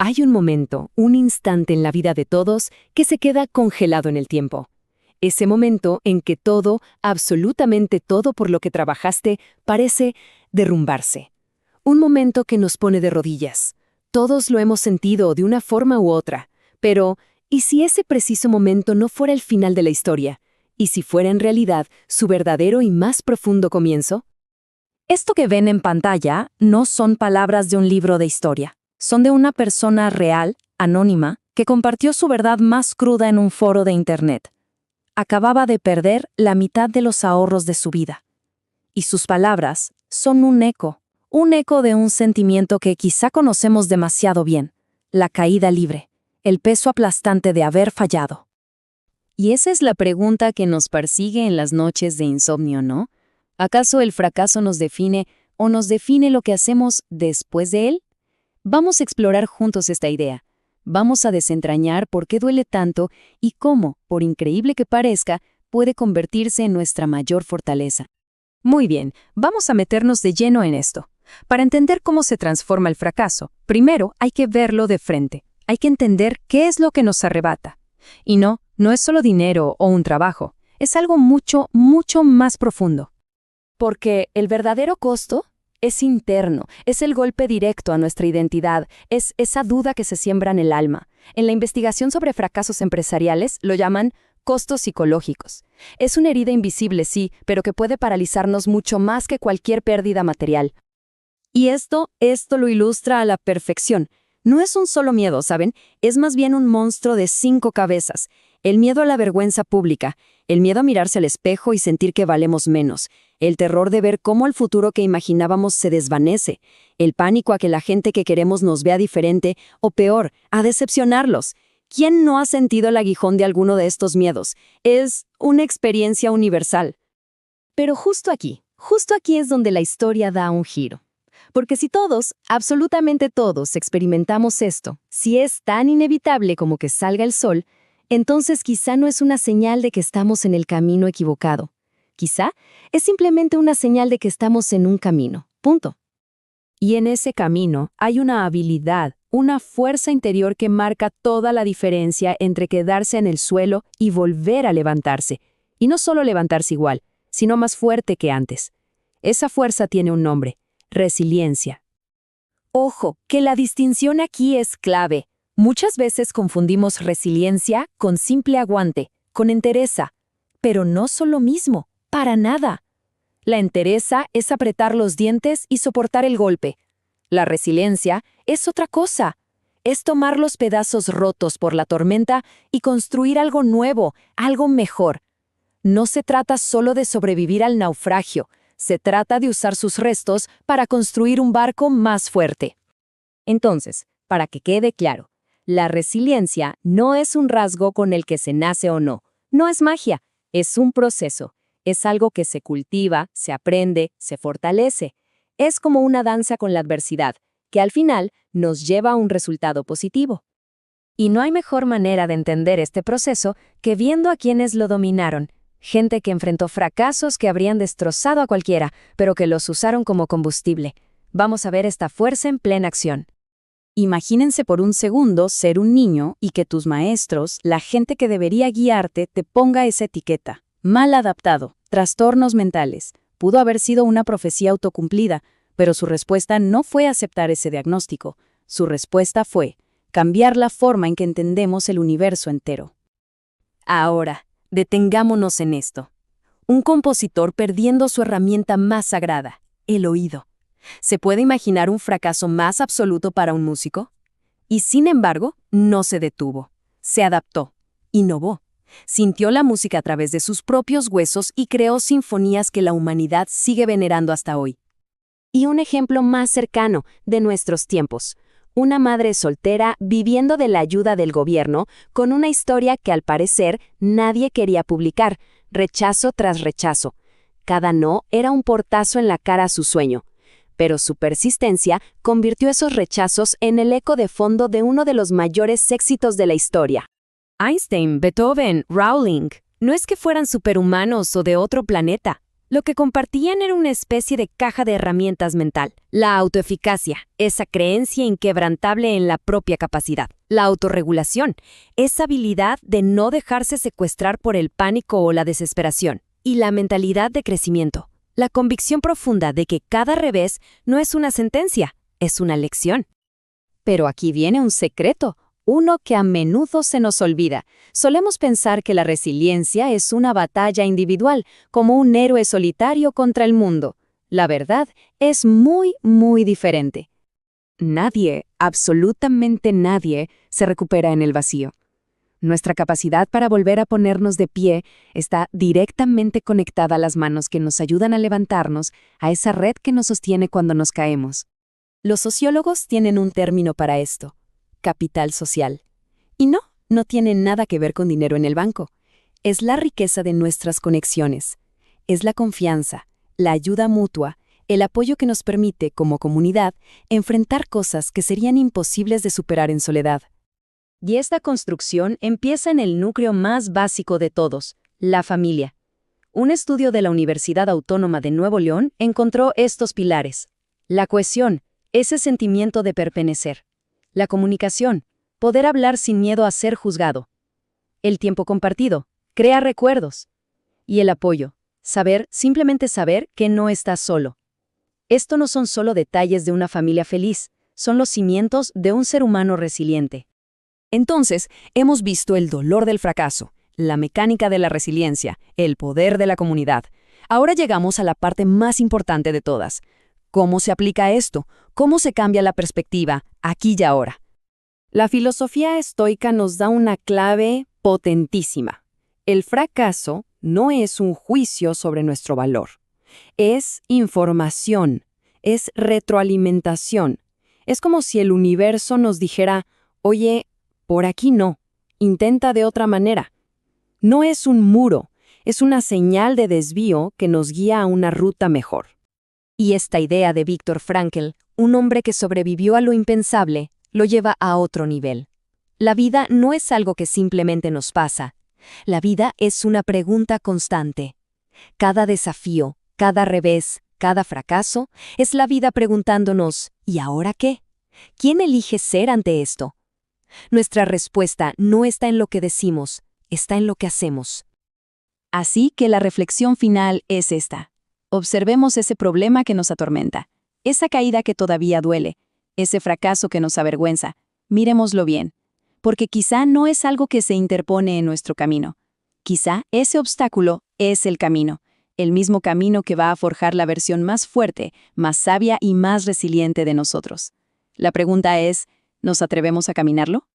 Hay un momento, un instante en la vida de todos que se queda congelado en el tiempo. Ese momento en que todo, absolutamente todo por lo que trabajaste, parece derrumbarse. Un momento que nos pone de rodillas. Todos lo hemos sentido de una forma u otra. Pero, ¿y si ese preciso momento no fuera el final de la historia? ¿Y si fuera en realidad su verdadero y más profundo comienzo? Esto que ven en pantalla no son palabras de un libro de historia. Son de una persona real, anónima, que compartió su verdad más cruda en un foro de Internet. Acababa de perder la mitad de los ahorros de su vida. Y sus palabras son un eco de un sentimiento que quizá conocemos demasiado bien: la caída libre, el peso aplastante de haber fallado. Y esa es la pregunta que nos persigue en las noches de insomnio, ¿no? ¿Acaso el fracaso nos define o nos define lo que hacemos después de él? Vamos a explorar juntos esta idea. Vamos a desentrañar por qué duele tanto y cómo, por increíble que parezca, puede convertirse en nuestra mayor fortaleza. Muy bien, vamos a meternos de lleno en esto. Para entender cómo se transforma el fracaso, primero hay que verlo de frente. Hay que entender qué es lo que nos arrebata. Y no es solo dinero o un trabajo. Es algo mucho, mucho más profundo. Porque el verdadero costo es interno, es el golpe directo a nuestra identidad, es esa duda que se siembra en el alma. En la investigación sobre fracasos empresariales lo llaman costos psicológicos. Es una herida invisible, sí, pero que puede paralizarnos mucho más que cualquier pérdida material. Y esto lo ilustra a la perfección. No es un solo miedo, ¿saben? Es más bien un monstruo de 5 cabezas. El miedo a la vergüenza pública, el miedo a mirarse al espejo y sentir que valemos menos, el terror de ver cómo el futuro que imaginábamos se desvanece, el pánico a que la gente que queremos nos vea diferente, o peor, a decepcionarlos. ¿Quién no ha sentido el aguijón de alguno de estos miedos? Es una experiencia universal. Pero justo aquí es donde la historia da un giro. Porque si todos, absolutamente todos, experimentamos esto, si es tan inevitable como que salga el sol, entonces quizá no es una señal de que estamos en el camino equivocado. Quizá es simplemente una señal de que estamos en un camino. Punto. Y en ese camino hay una habilidad, una fuerza interior que marca toda la diferencia entre quedarse en el suelo y volver a levantarse. Y no solo levantarse igual, sino más fuerte que antes. Esa fuerza tiene un nombre: resiliencia. Ojo, que la distinción aquí es clave. Muchas veces confundimos resiliencia con simple aguante, con entereza. Pero no son lo mismo, para nada. La entereza es apretar los dientes y soportar el golpe. La resiliencia es otra cosa. Es tomar los pedazos rotos por la tormenta y construir algo nuevo, algo mejor. No se trata solo de sobrevivir al naufragio, se trata de usar sus restos para construir un barco más fuerte. Entonces, para que quede claro, la resiliencia no es un rasgo con el que se nace o no. No es magia, es un proceso. Es algo que se cultiva, se aprende, se fortalece. Es como una danza con la adversidad, que al final nos lleva a un resultado positivo. Y no hay mejor manera de entender este proceso que viendo a quienes lo dominaron. Gente que enfrentó fracasos que habrían destrozado a cualquiera, pero que los usaron como combustible. Vamos a ver esta fuerza en plena acción. Imagínense por un segundo ser un niño y que tus maestros, la gente que debería guiarte, te ponga esa etiqueta. Mal adaptado, trastornos mentales. Pudo haber sido una profecía autocumplida, pero su respuesta no fue aceptar ese diagnóstico. Su respuesta fue cambiar la forma en que entendemos el universo entero. Ahora, detengámonos en esto. Un compositor perdiendo su herramienta más sagrada, el oído. ¿Se puede imaginar un fracaso más absoluto para un músico? Y sin embargo, no se detuvo. Se adaptó, innovó. Sintió la música a través de sus propios huesos y creó sinfonías que la humanidad sigue venerando hasta hoy. Y un ejemplo más cercano de nuestros tiempos. Una madre soltera viviendo de la ayuda del gobierno con una historia que al parecer nadie quería publicar, rechazo tras rechazo. Cada no era un portazo en la cara a su sueño. Pero su persistencia convirtió esos rechazos en el eco de fondo de uno de los mayores éxitos de la historia. Einstein, Beethoven, Rowling, no es que fueran superhumanos o de otro planeta. Lo que compartían era una especie de caja de herramientas mental. La autoeficacia, esa creencia inquebrantable en la propia capacidad. La autorregulación, esa habilidad de no dejarse secuestrar por el pánico o la desesperación. Y la mentalidad de crecimiento. La convicción profunda de que cada revés no es una sentencia, es una lección. Pero aquí viene un secreto, uno que a menudo se nos olvida. Solemos pensar que la resiliencia es una batalla individual, como un héroe solitario contra el mundo. La verdad es muy, muy diferente. Nadie, absolutamente nadie, se recupera en el vacío. Nuestra capacidad para volver a ponernos de pie está directamente conectada a las manos que nos ayudan a levantarnos, a esa red que nos sostiene cuando nos caemos. Los sociólogos tienen un término para esto: capital social. Y no tiene nada que ver con dinero en el banco. Es la riqueza de nuestras conexiones. Es la confianza, la ayuda mutua, el apoyo que nos permite, como comunidad, enfrentar cosas que serían imposibles de superar en soledad. Y esta construcción empieza en el núcleo más básico de todos, la familia. Un estudio de la Universidad Autónoma de Nuevo León encontró estos pilares: la cohesión, ese sentimiento de pertenecer; la comunicación, poder hablar sin miedo a ser juzgado; el tiempo compartido, crea recuerdos; y el apoyo, simplemente saber que no estás solo. Esto no son solo detalles de una familia feliz, son los cimientos de un ser humano resiliente. Entonces, hemos visto el dolor del fracaso, la mecánica de la resiliencia, el poder de la comunidad. Ahora llegamos a la parte más importante de todas. ¿Cómo se aplica esto? ¿Cómo se cambia la perspectiva, aquí y ahora? La filosofía estoica nos da una clave potentísima. El fracaso no es un juicio sobre nuestro valor. Es información, es retroalimentación. Es como si el universo nos dijera: oye, por aquí no, intenta de otra manera. No es un muro, es una señal de desvío que nos guía a una ruta mejor. Y esta idea de Viktor Frankl, un hombre que sobrevivió a lo impensable, lo lleva a otro nivel. La vida no es algo que simplemente nos pasa. La vida es una pregunta constante. Cada desafío, cada revés, cada fracaso, es la vida preguntándonos: ¿y ahora qué? ¿Quién elige ser ante esto? Nuestra respuesta no está en lo que decimos, está en lo que hacemos. Así que la reflexión final es esta. Observemos ese problema que nos atormenta, esa caída que todavía duele, ese fracaso que nos avergüenza. Miremoslo bien, porque quizá no es algo que se interpone en nuestro camino. Quizá ese obstáculo es el camino, el mismo camino que va a forjar la versión más fuerte, más sabia y más resiliente de nosotros. La pregunta es: ¿nos atrevemos a caminarlo?